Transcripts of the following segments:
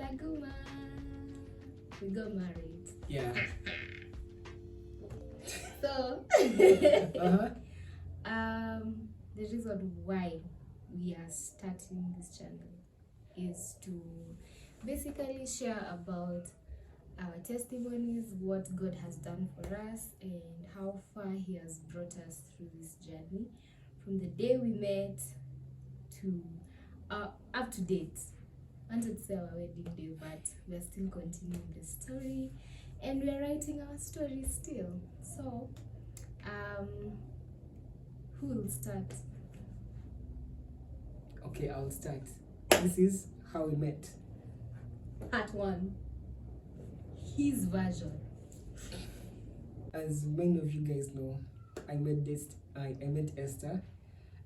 Laguma. We got married. Yeah. So, Uh-huh. the reason why we are starting this channel is to basically share about our testimonies, what God has done for us, and how far He has brought us through this journey from the day we met to up to date. I wanted to say our wedding day, but we are still continuing the story, and we are writing our story still. So, who will start? Okay, I'll start. This is how we met. Part 1. His version. As many of you guys know, I met Esther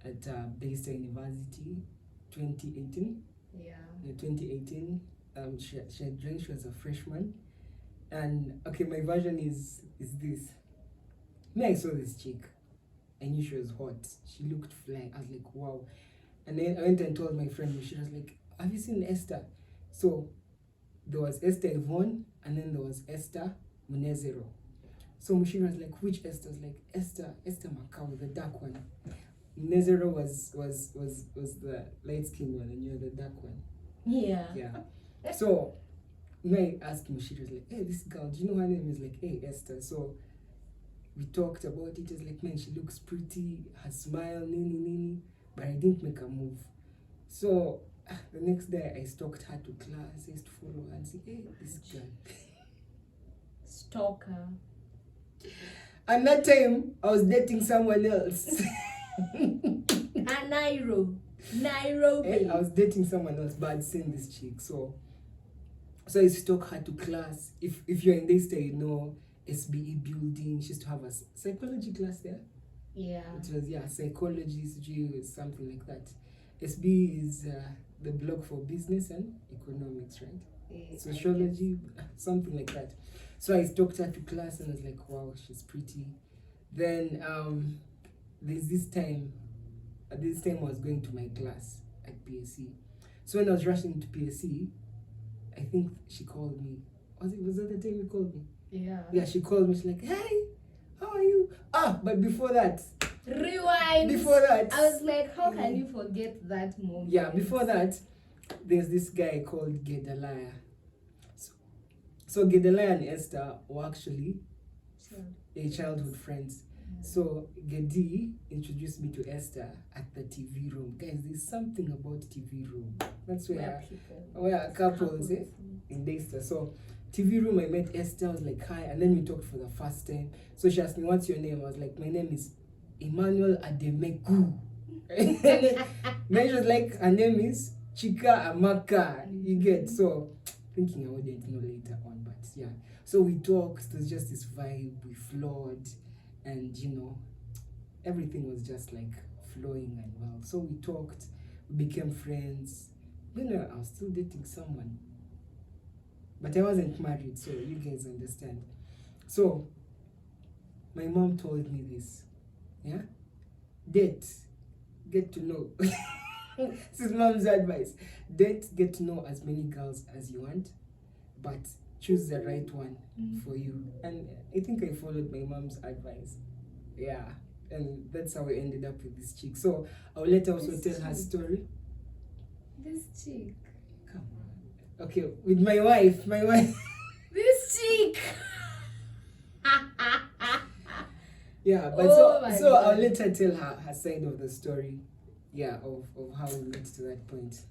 at Bayster University, 2018. Yeah. In 2018, she had joined. She was a freshman, and okay, my version is this. When I saw this chick, I knew she was hot. She looked fly. I was like, wow. And then I went and told my friend. She was like, have you seen Esther? So there was Esther Yvonne, and then there was Esther Munezero. So Mushira was like, which Esther? I was like, Esther Macau, the dark one. Munezero was the light skinned one, and you're the dark one. Yeah. Yeah. So when I asked Mushira, was like, hey, this girl, do you know her name? Is like, hey, Esther. So we talked about it. It's like, man, she looks pretty, her smile, nini, but I didn't make a move. So the next day I stalked her to class. I used to follow her and say, hey, this girl. Stalker. And that time I was dating someone else. Nairobi. I was dating someone else, but I'd seen this chick. So I used to stalk her to class. If you're in this day, you know, SBE building. She used to have a psychology class there. Yeah. It was, psychology, something like that. SB is the block for business and economics, right? Sociology, something like that. So I stalked her to class and I was like, wow, she's pretty. Then there's this time I was going to my class at PSC. So when I was rushing to PSC, I think she called me. Was that the time you called me? Yeah. Yeah, she called me. She's like, hey, how are you? But before that. Rewind. Before that. I was like, how can you forget that moment? Yeah, before that, there's this guy called Gedaliah. So Gedaliah and Esther were actually childhood friends. So Gedi introduced me to Esther at the TV room. Guys, there's something about TV room. That's where couples in Dexter. So TV room, I met Esther. I was like, hi, and then we talked for the first time. So she asked me, what's your name? I was like, my name is Emmanuel Ademegu. Then she was like, her name is Chika Amaka. You get? So thinking I wouldn't know later on, but yeah. So we talked. It was just this vibe. We flowed, and everything was just like flowing and well. So we talked. We became friends. I was still dating someone, but I wasn't married, so you guys understand. So my mom told me this. Yeah? Date. Get to know. This is mom's advice. Date, get to know as many girls as you want, but choose the right one for you. And I think I followed my mom's advice. Yeah. And that's how I ended up with this chick. So I'll let her also tell her story. This chick. Come on. Okay, with my wife. This chick. Yeah, but so I'll let her tell her side of the story. Yeah, of how we got to that point.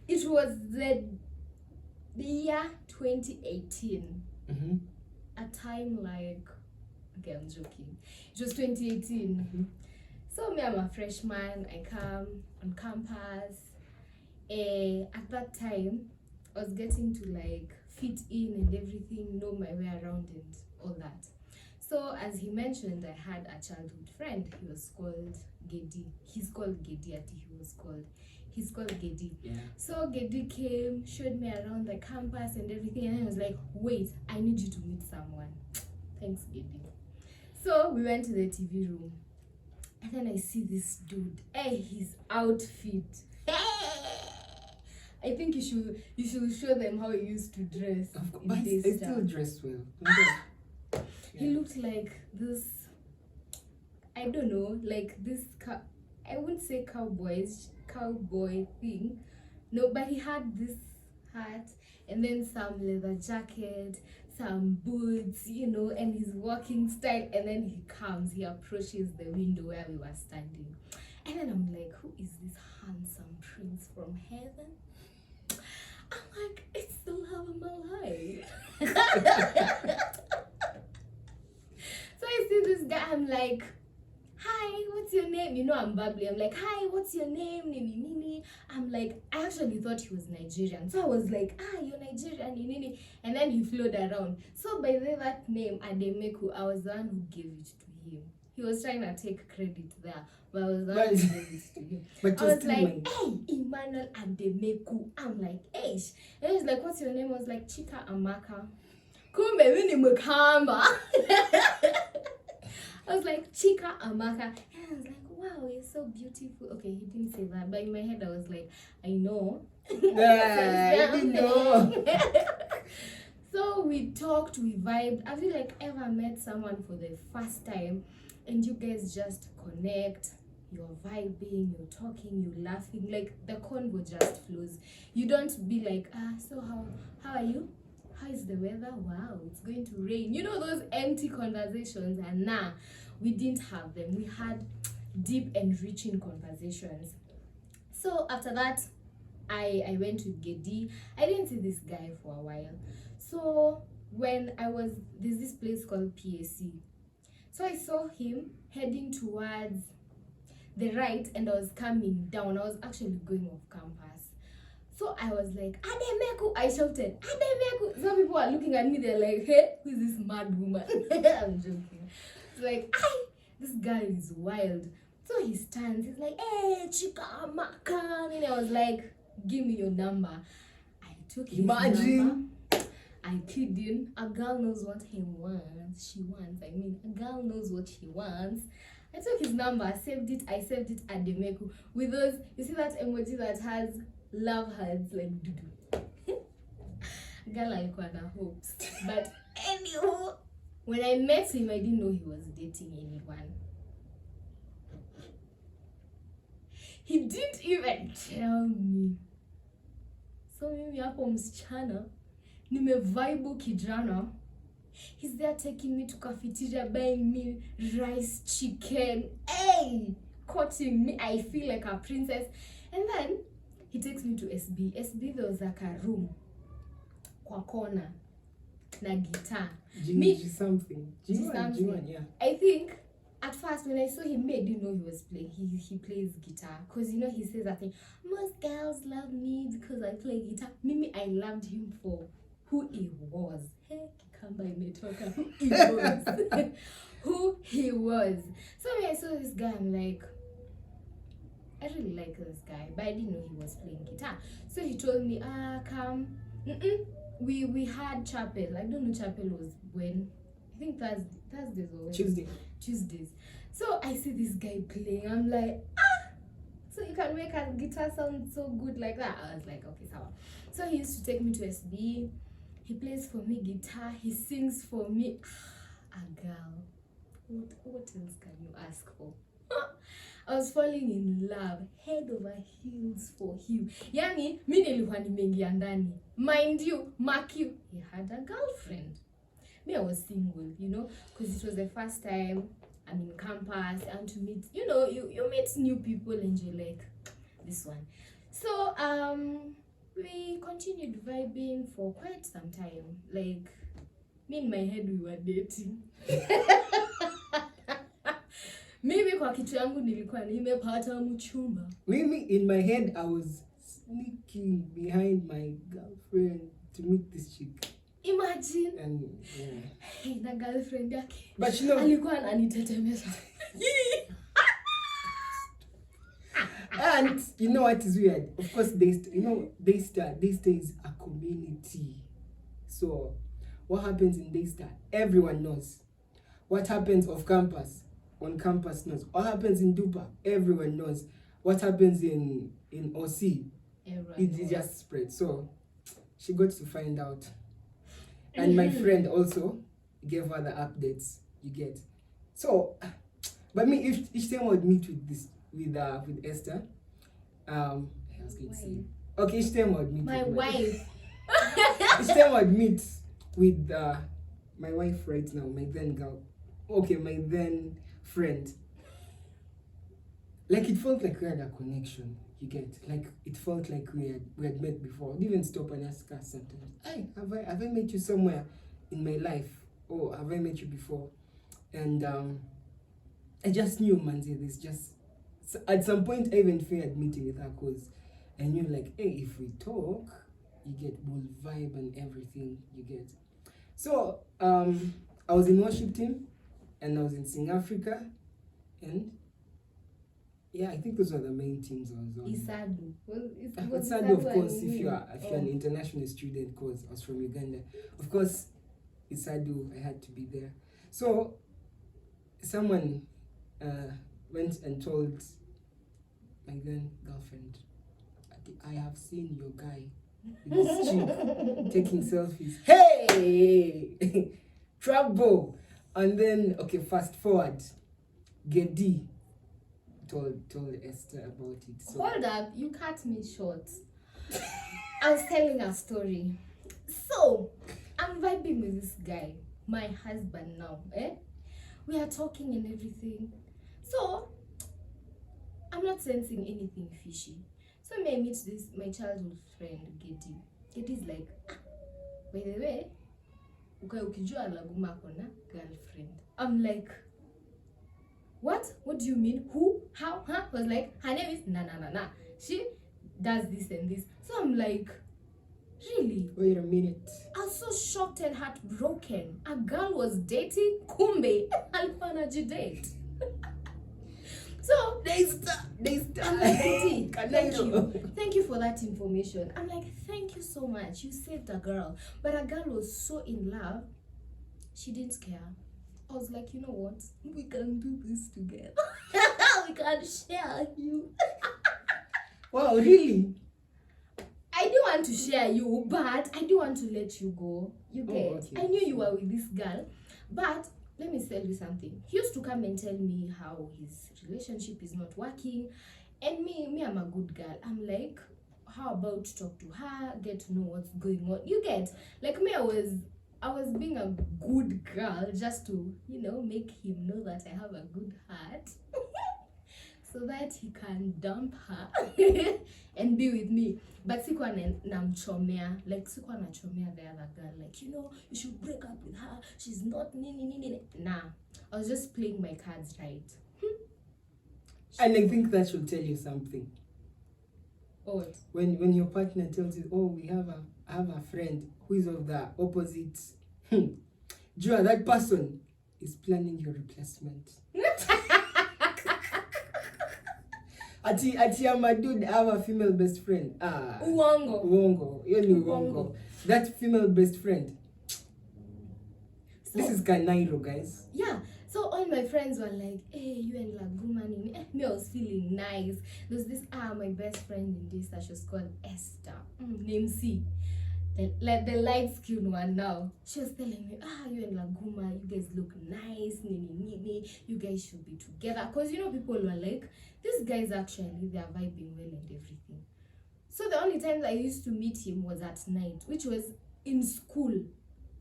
It was the year 2018. Mm-hmm. A time like, okay, I'm joking. It was 2018. Mm-hmm. So me, I'm a freshman. I come on campus. At that time, I was getting to like fit in and everything, know my way around and all that. So as he mentioned, I had a childhood friend. He was called Gedi. He's called Gedi. He's called Gedi. Yeah. So Gedi came, showed me around the campus and everything, and I was like, wait, I need you to meet someone. Thanks, Gedi. So we went to the TV room, and then I see this dude. Hey, his outfit. Hey! I think you should show them how he used to dress. But I still dress well. Yeah. He looked like this, I don't know, like this I wouldn't say cowboy thing. No, but he had this hat and then some leather jacket, some boots, and his walking style. And then he approaches the window where we were standing. And then I'm like, who is this handsome prince from heaven? I'm like, it's the love of my life. So I see this guy, I'm like, hi, what's your name? I'm bubbly. I'm like, hi, what's your name? Nini. I'm like, I actually thought he was Nigerian. So I was like, you're Nigerian, Nini. And then he flowed around. So by the way, that name, Ademeku, I was the one who gave it to him. He was trying to take credit there, but I was the one who gave it to him. I was like, hey, Emmanuel Ademeku. I'm like, hey. And he's like, what's your name? I was like, Chika Amaka. Kumbe mini mukamba. I was like, Chika Amaka. And I was like, wow, you're so beautiful. Okay, he didn't say that, but in my head I was like, I know. Yeah, I know. So we talked, we vibed. Have you ever met someone for the first time and you guys just connect? You're vibing, you're talking, you're laughing. Like the convo just flows. You don't be like, so how are you? How is the weather? Wow, it's going to rain. Those empty conversations. And we didn't have them. We had deep, enriching conversations. So after that, I went to Gedi. I didn't see this guy for a while. So when there's this place called PAC. So I saw him heading towards the right and I was coming down. I was actually going off campus. So I was like, Ademeku! I shouted, Ademeku! Some people are looking at me, they're like, hey, who is this mad woman? I'm joking. It's like, this guy is wild. So he stands, he's like, hey, Chika Makan. And I was like, give me your number. I took his number. I kid you, a girl knows what he wants. A girl knows what she wants. I took his number, I saved it Ademeku. With those, you see that emoji that has love hearts, like doo-doo. Girl alikuwa na hopes. But anywho, when I met him, I didn't know he was dating anyone. He didn't even tell me. So mimi hapo msichana, nimevibe kijana. He's there taking me to cafeteria, buying me rice, chicken. Hey! Courting me. I feel like a princess. And then he takes me to SB. SB, there was like a room. Kwa corner. Na guitar. Something. Yeah. I think at first when I saw him, I didn't know he was playing. He plays guitar. Because he says that thing. Most girls love me because I play guitar. Mimi, I loved him for who he was. Hey, Kikamba imetoka. Who he was. Who he was. So when I saw this guy, I'm like, I really like this guy, but I didn't know he was playing guitar. So he told me, come. We had chapel. I don't know chapel was when. I think Thursdays or Tuesdays. So I see this guy playing. I'm like, so you can make a guitar sound so good like that? I was like, okay, sawa. So he used to take me to SB. He plays for me guitar. He sings for me. A girl. What else can you ask for? I was falling in love, head over heels for him. Yani, mi nilikuwa nimeingia ndani. Mind you, mark you, he had a girlfriend. Me, I was single, because it was the first time I'm in campus and to meet, you meet new people and you're like, this one. So, we continued vibing for quite some time. Like, me in my head, we were dating. Maybe kwa kitu yangu nilikuwa nimepata mchumba. Maybe in my head I was sneaking behind my girlfriend to meet this chick. Imagine. And yeah. Hey, na girlfriend yake. But alikuwa ananitetemesha. And you know what is weird? Of course, Daystar is a community. So what happens in Daystar, everyone knows. What happens off campus, on campus knows. What happens in Dupa, everyone knows. What happens in OC, it just spread. So she got to find out, and my friend also gave her the updates. You get. So, but me, if each time I would meet with Esther, I was going to say, okay, each time I would meet my wife. each time I'd meet with my wife right now, my then girl, okay, my then friend, like it felt like we had a connection. You get, like it felt like we had met before. I'd even stop and ask her sometimes, hey, have I met you somewhere in my life? Or have I met you before? And I just knew, manzi, this just, at some point I even feared meeting with her because I knew, like, hey, if we talk, you get bull vibe and everything, you get. So I was in worship team and I was in Sing Africa, and yeah, I think those were the main teams I was on. Isadu. Isadu, of course, if you're an international student, because I was from Uganda, of course, Isadu, I had to be there. So someone went and told my then girlfriend, I have seen your guy with this chick taking selfies. Hey! Trouble! And then, okay, fast forward. Gedi told Esther about it. So. Hold up, you cut me short. I was telling a story. So, I'm vibing with this guy, my husband now. We are talking and everything. So, I'm not sensing anything fishy. So, I meet this, my childhood friend, Gedi. Gedi's like, by the way, ukijua Laguma kona girlfriend. I'm like, what? What do you mean? Who? How? Huh? I was like, her name is na. She does this and this. So I'm like, really? Wait a minute. I was so shocked and heartbroken. A girl was dating Kumbe alikuwa date. So they start. I'm like, thank you for that information. I'm like, thank you so much. You saved a girl. But a girl was so in love, she didn't care. I was like, you know what? We can do this together. We can share you. Wow, really? I do want to share you, but I do want to let you go. You get? Oh, okay. I knew you were with this girl, but let me tell you something. He used to come and tell me how his relationship is not working, and me, I'm a good girl. I'm like, how about talk to her, get to know what's going on? You get? Like me, I was being a good girl just to, make him know that I have a good heart. So that he can dump her and be with me. But sikuwa namchomea, like sikuwa nachomea the other girl, like, you should break up with her. She's not nini. Nah, I was just playing my cards right. And I think that should tell you something. What? When your partner tells you, oh, I have a friend who is of the opposite, Jua, that person is planning your replacement. Ati I'm a dude, I have a female best friend. Uongo. Uongo. That female best friend. So, this is Kanairo, guys. Yeah. So all my friends were like, hey, you and Laguma nini. Me, I was feeling nice. There's this, my best friend in this, she was called Esther. Name C. The light-skinned one now. She was telling me, you and Laguma, you guys look nice, nini. You guys should be together. Because, people were like, these guys actually, they are vibing well and everything. So the only time I used to meet him was at night, which was in school.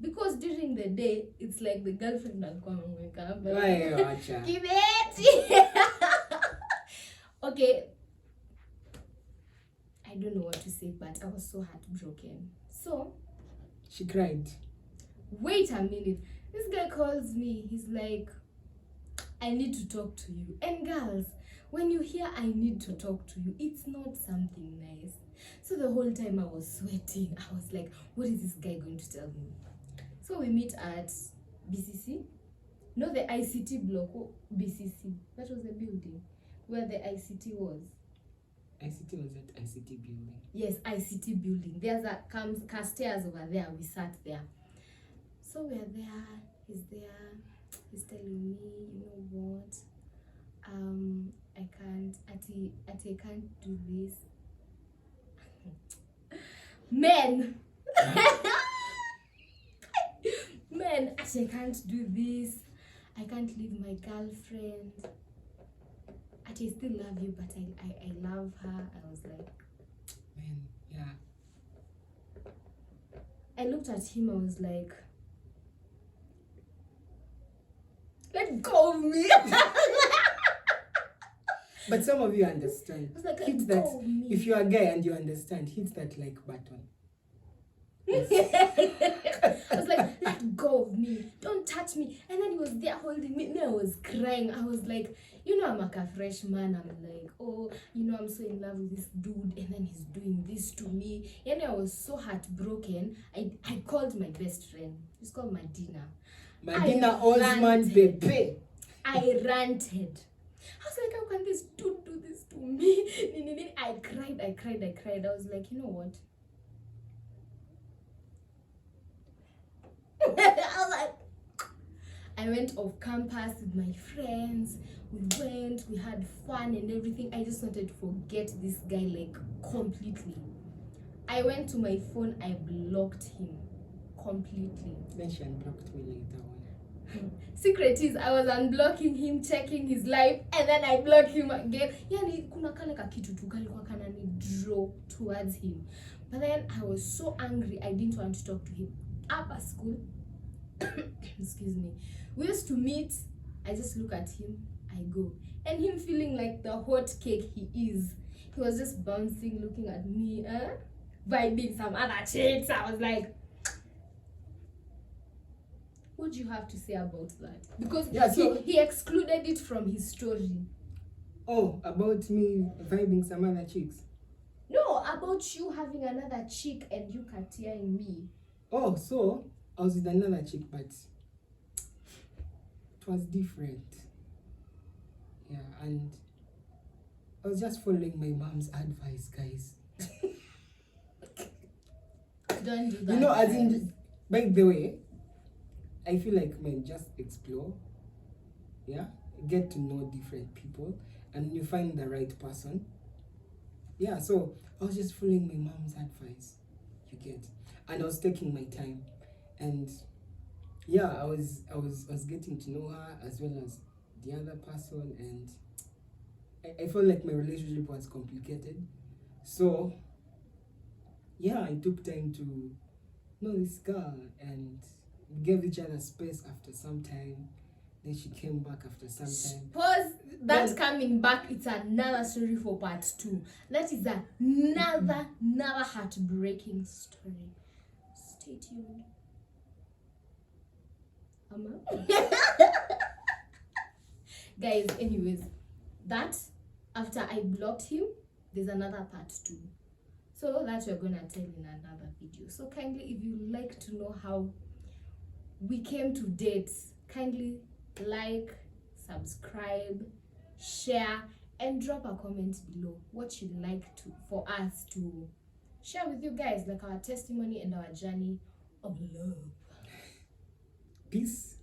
Because during the day, it's like the girlfriend will come and wake up. Give it! Okay. I don't know what to say, but I was so heartbroken. So, she cried. Wait a minute. This guy calls me. He's like, I need to talk to you. And girls, when you hear I need to talk to you, it's not something nice. So the whole time I was sweating. I was like, what is this guy going to tell me? So we meet at BCC. No, the ICT block. BCC. That was the building where the ICT was. ICT was at ICT building. Yes, ICT building. There's stairs over there. We sat there. So we're there. He's there. He's telling me, you know what? I can't do this. Men. Men, I can't do this. I can't leave my girlfriend. I still love you, but I love her. I was like, man, yeah. I looked at him, I was like, let go of me. But some of you understand. I was like, Hit let that. go of me. If you're a guy and you understand, hit that like button. I was like, let go of me. Don't touch me. And then he was there holding me. And I was crying. I was like, I'm like a fresh man. I'm like, oh, I'm so in love with this dude. And then he's doing this to me. And I was so heartbroken. I called my best friend. He's called Madina. Madina Osman Bebe. I ranted. I was like, how can this dude do this to me? I cried. I was like, you know what? I went off campus with my friends. We had fun and everything. I just wanted to forget this guy like completely. I went to my phone, I blocked him completely. Then she unblocked me later on. Secret is I was unblocking him, checking his life, and then I blocked him again. Yani kuna kale kakitu tu kalikuwa kanani draw towards him. But then I was so angry, I didn't want to talk to him. After school, excuse me, we used to meet. I just look at him, I go, and him feeling like the hot cake he is, he was just bouncing, looking at me, vibing some other chicks. I was like, what do you have to say about that? Because he excluded it from his story. Oh, about me vibing some other chicks? No, about you having another chick and you cattying me. Oh, so I was with another chick, but it was different. Yeah, and I was just following my mom's advice, guys. Don't do that. As in, by the way, I feel like men just explore. Yeah, get to know different people, and you find the right person. Yeah, so I was just following my mom's advice. You get, and I was taking my time, and yeah, I was getting to know her as well as the other person, and I felt like my relationship was complicated. So yeah, I took time to know this girl, and we gave each other space after some time. Then she came back after some time. Pause. That coming back, it's another story for part 2. That is another heartbreaking story. Stay tuned. Guys, anyways, that after I blocked him, there's another part 2. So that we're gonna tell in another video. So kindly, if you like to know how we came to dates, kindly like, subscribe, share, and drop a comment below what you'd like for us to share with you guys, like our testimony and our journey of love. Peace.